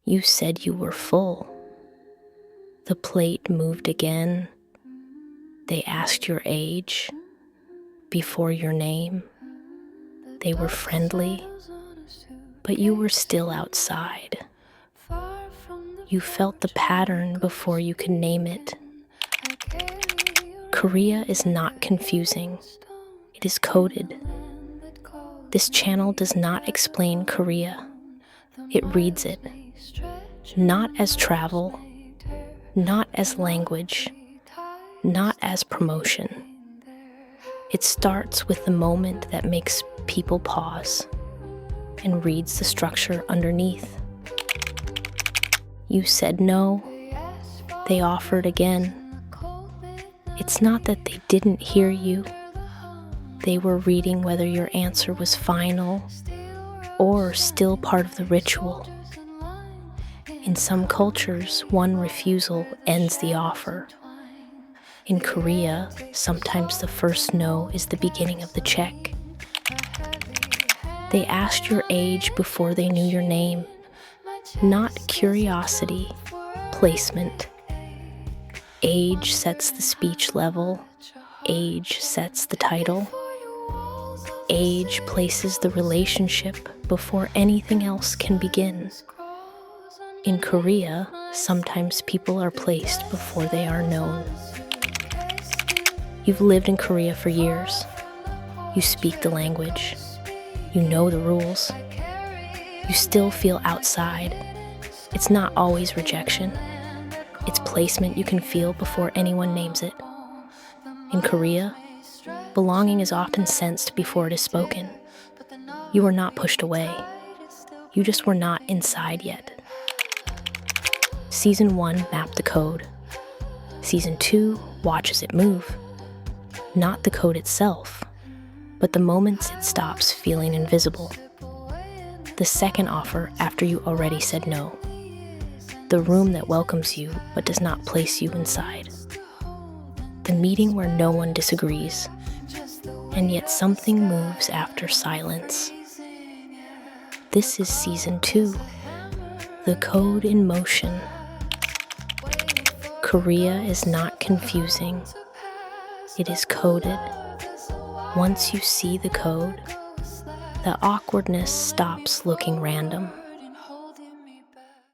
You said you were full. The plate moved again. They asked your age before your name. They were friendly, but you were still outside. You felt the pattern before you could name it. Korea is not confusing. It is coded. This channel does not explain Korea. It reads it. Not as travel, not as language, not as promotion. It starts with the moment that makes people pause and reads the structure underneath. You said no. They offered again. It's not that they didn't hear you. They were reading whether your answer was final or still part of the ritual. In some cultures, one refusal ends the offer. In Korea, sometimes the first no is the beginning of the check. They asked your age before they knew your name. Not curiosity, placement. Age sets the speech level. Age sets the title. Age places the relationship before anything else can begin. In Korea, sometimes people are placed before they are known. You've lived in Korea for years. You speak the language. You know the rules. You still feel outside. It's not always rejection. It's placement you can feel before anyone names it. In Korea, belonging is often sensed before it is spoken. You were not pushed away. You just were not inside yet. Season 1 mapped the code. Season 2 watches it move. Not the code itself, but the moments it stops feeling invisible. The second offer after you already said no. The room that welcomes you but does not place you inside. The meeting where no one disagrees, and yet something moves after silence. This is Season 2, the code in motion. Korea is not confusing. It is coded. Once you see the code, the awkwardness stops looking random.